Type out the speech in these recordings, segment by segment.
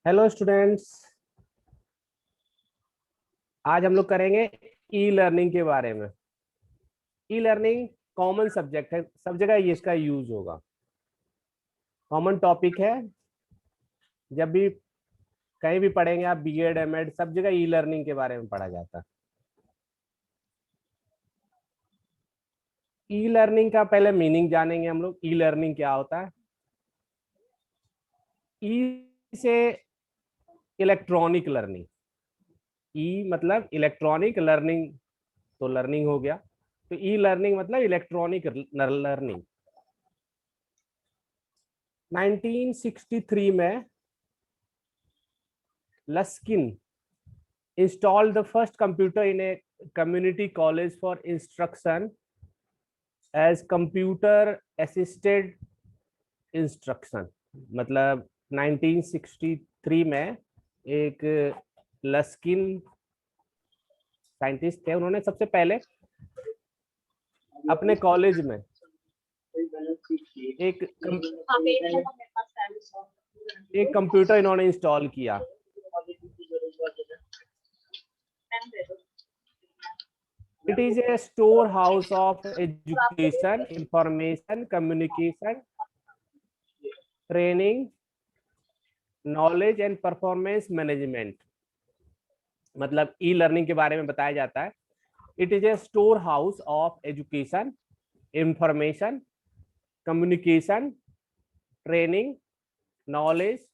Hello students. आज हम लोग करेंगे ई लर्निंग के बारे में। ई लर्निंग कॉमन सब्जेक्ट है, सब जगह ये इसका यूज होगा। कॉमन टॉपिक है, जब भी कहीं भी पढ़ेंगे आप बीएड एमएड सब जगह ई लर्निंग के बारे में पढ़ा जाता है। ई लर्निंग का पहले मीनिंग जानेंगे हम लोग। ई लर्निंग क्या होता है? ई से इलेक्ट्रॉनिक लर्निंग। ई मतलब इलेक्ट्रॉनिक लर्निंग, तो लर्निंग हो गया। तो ई लर्निंग मतलब इलेक्ट्रॉनिक लर्निंग। 1963 में लस्किन installed the first computer in a community college for instruction as computer assisted instruction। मतलब 1963 में एक लस्किन साइंटिस्ट थे, उन्होंने सबसे पहले अपने कॉलेज में एक कंप्यूटर इन्होंने इंस्टॉल किया। It is a storehouse of education, information, communication, training, knowledge and performance management। मतलब ई लर्निंग के बारे में बताया जाता है। It is a store house of education, information, communication, training, knowledge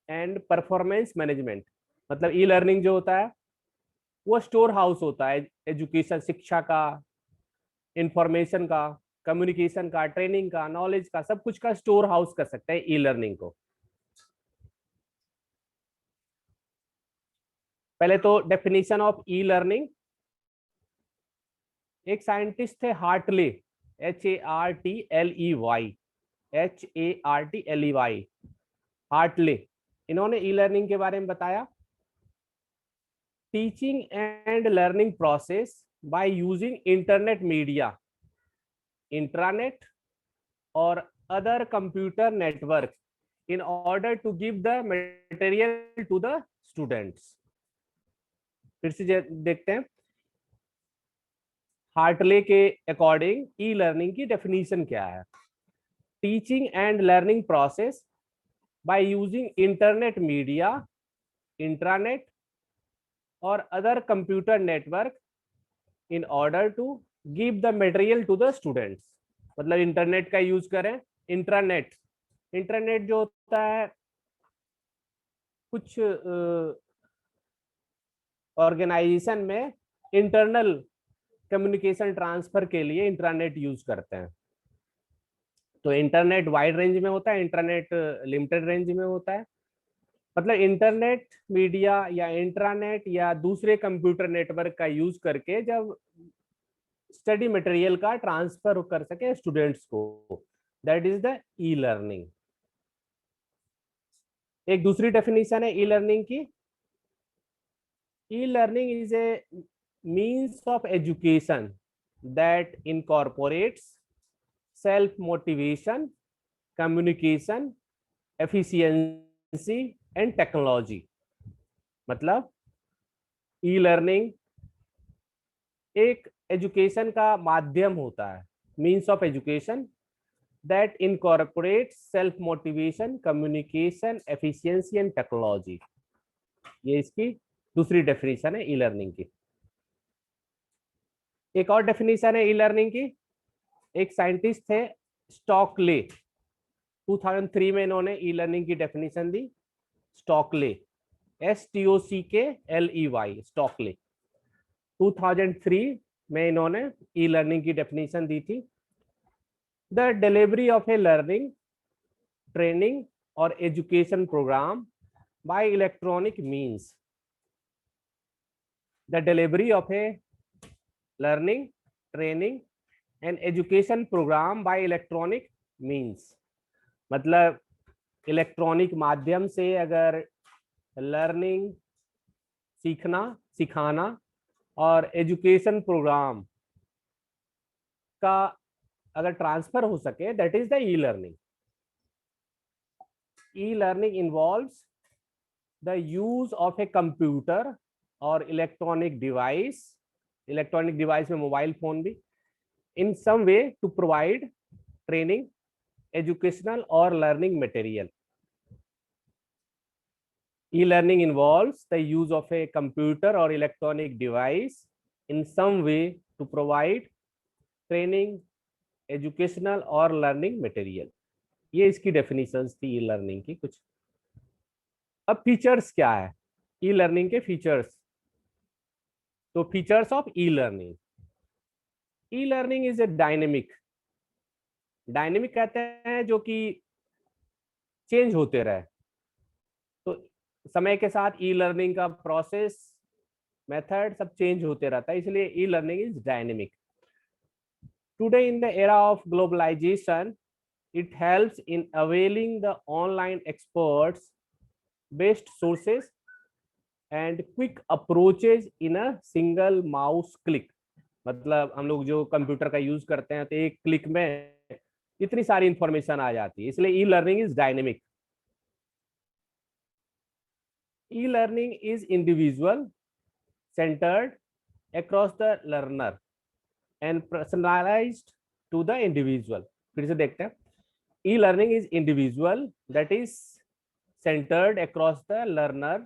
and performance management. मतलब ई लर्निंग जो होता है वो स्टोर हाउस होता है एजुकेशन, शिक्षा का, इंफॉर्मेशन का, कम्युनिकेशन का, ट्रेनिंग का, नॉलेज का, सब कुछ का स्टोर हाउस कर सकते हैं ई लर्निंग को। पहले तो डेफिनेशन ऑफ ई लर्निंग। एक साइंटिस्ट थे हार्टले, HARTLEY, HARTLEY, हार्टले। इन्होंने ई लर्निंग के बारे में बताया, teaching and learning process by using internet media, intranet और other computer network in order to give the material to the students। फिर से देखते हैं हार्टले के अकॉर्डिंग ई लर्निंग की डेफिनेशन क्या है। Teaching and learning process by using internet media, intranet और other computer network in order to give the material to the students. मतलब इंटरनेट का यूज करें। इंटरनेट, इंटरनेट जो होता है कुछ ऑर्गेनाइजेशन में इंटरनल कम्युनिकेशन ट्रांसफर के लिए इंटरनेट यूज करते हैं। तो इंटरनेट वाइड रेंज में होता है, इंटरनेट लिमिटेड रेंज में होता है। मतलब इंटरनेट मीडिया या इंट्रानेट या दूसरे कंप्यूटर नेटवर्क का यूज करके जब स्टडी मटेरियल का ट्रांसफर कर सके स्टूडेंट्स को, that is the E learning. एक दूसरी डेफिनेशन है ई लर्निंग की। ई learning is a means of education that incorporates self motivation, communication, efficiency and technology. मतलब ई लर्निंग एक एजुकेशन का माध्यम होता है, means of education that incorporates self motivation, communication, efficiency and technology. ये इसकी दूसरी डेफिनेशन है ई लर्निंग की। एक और डेफिनेशन है ई लर्निंग की। एक साइंटिस्ट थे स्टॉकले, 2003 में इन्होंने ई लर्निंग की डेफिनेशन दी। स्टॉकले, STOCKLEY, स्टॉकले 2003 में इन्होंने ई लर्निंग की डेफिनेशन दी थी। The delivery of a learning, training और education programme by electronic means. The delivery of a learning, training and education programme by electronic means. मतलब electronic माध्यम से अगर लर्निंग, सीखना, सिखाना और एजुकेशन प्रोग्राम का अगर ट्रांसफर हो सके, that is the e learning. E learning involves the use of a computer or electronic device में मोबाइल फोन भी, in some way to provide training, educational or learning material. E-learning involves the use of a computer or electronic device in some way to provide training, educational or learning material. ये इसकी definitions थी ई learning की कुछ। अब features क्या है E learning के features? तो features of E learning, E learning is a dynamic कहते हैं जो कि चेंज होते रहे। तो समय के साथ ई लर्निंग का प्रोसेस, मेथड सब चेंज होते रहता है, इसलिए e learning is dynamic. Today in the era of globalisation, it helps in availing the online experts based sources and quick approaches in a single mouse click। मतलब हम लोग जो कंप्यूटर का यूज करते हैं तो एक क्लिक में इतनी सारी इंफॉर्मेशन आ जाती है, इसलिए e learning is dynamic. E learning is individual centred across the learner and personalised to the individual. फिर से देखते हैं, e-learning is individual, that is centered across the learner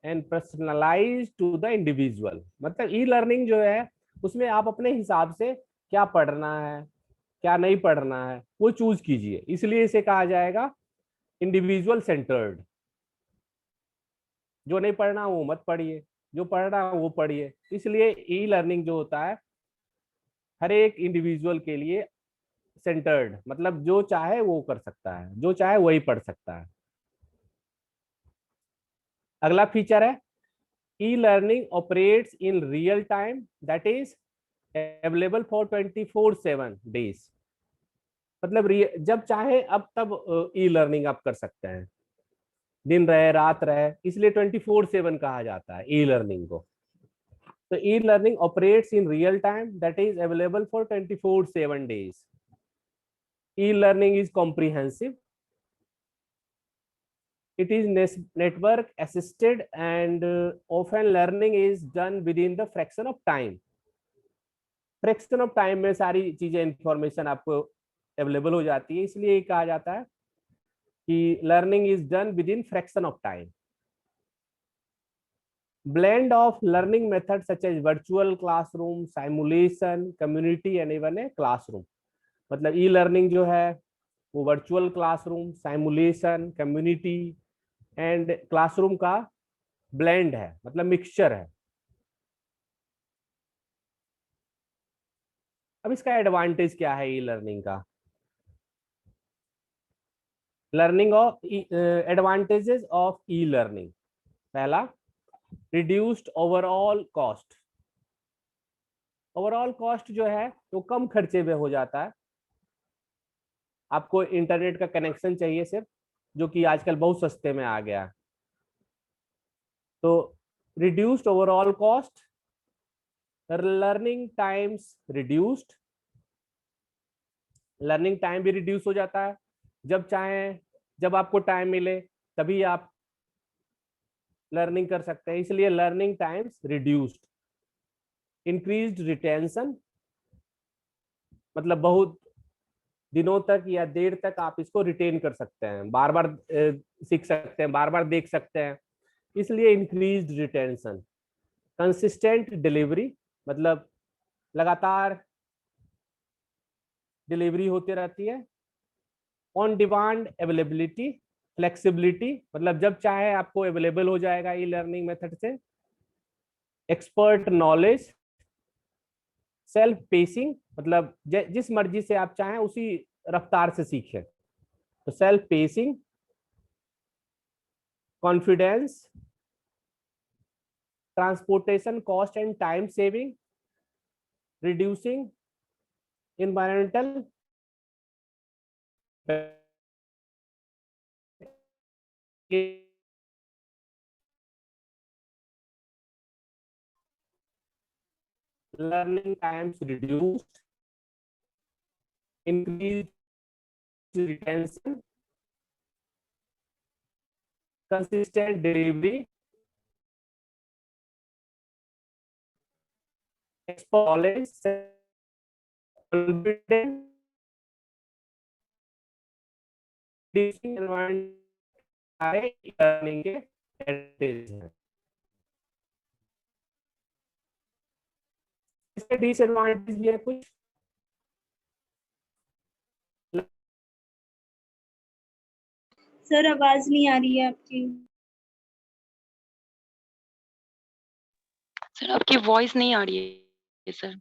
and personalized to the individual। मतलब e-learning जो है उसमें आप अपने हिसाब से क्या पढ़ना है क्या नहीं पढ़ना है वो चूज कीजिए, इसलिए इसे कहा जाएगा इंडिविजुअल सेंटर्ड। जो नहीं पढ़ना वो मत पढ़िए, जो पढ़ना वो पढ़िए। इसलिए e-learning जो होता है हर एक इंडिविजुअल के लिए सेंटर्ड, मतलब जो चाहे वो कर सकता है, जो चाहे वही पढ़ सकता है। अगला फीचर है E learning operates in real time, that is available for 24/7 days. मतलब जब चाहे अब तब ई लर्निंग आप कर सकते हैं, दिन रहे रात रहे, इसलिए 24/7 कहा जाता है ई लर्निंग को। तो e learning operates in real time, that is available for 24/7 days. E-learning is comprehensive. It is network assisted and often learning is done within the fraction of time। Fraction of time में सारी चीजें information आपको available हो जाती है, इसलिए कहा जाता है कि learning is done with in fraction of time. blend of learning methods such as virtual classroom, simulation, community and even a classroom। मतलब ई लर्निंग जो है वो virtual classroom, simulation, community and classroom का ब्लेंड है, मतलब mixture है। अब इसका एडवांटेज क्या है ई लर्निंग का? Learning of advantages of E learning, पहला reduced overall cost. Overall cost जो है वो कम खर्चे में हो जाता है। आपको इंटरनेट का कनेक्शन चाहिए सिर्फ, जो कि आजकल बहुत सस्ते में आ गया। तो reduced overall cost, learning times reduced, learning time भी रिड्यूस हो जाता है। जब चाहें, जब आपको टाइम मिले तभी आप लर्निंग कर सकते हैं, इसलिए learning times reduced. Increased retention, मतलब बहुत दिनों तक या देर तक आप इसको रिटेन कर सकते हैं, बार बार सीख सकते हैं, बार बार देख सकते हैं, इसलिए इंक्रीज्ड रिटेंशन। कंसिस्टेंट डिलीवरी, मतलब लगातार डिलीवरी होती रहती है। ऑन डिमांड अवेलेबिलिटी, फ्लेक्सिबिलिटी, मतलब जब चाहे आपको अवेलेबल हो जाएगा ई लर्निंग मेथड से। एक्सपर्ट नॉलेज, सेल्फ पेसिंग, मतलब जिस मर्जी से आप चाहें उसी रफ्तार से सीखें, तो self pacing. Confidence, transportation cost and time saving, reducing environmental learning times reduced, increased retention, consistent delivery, knowledge, confidence, सारे लर्निंग के एडवांटेज हैं। इसके डिसएडवांटेज भी है कुछ। सर आवाज नहीं आ रही है आपकी। सर आपकी वॉइस नहीं आ रही है सर।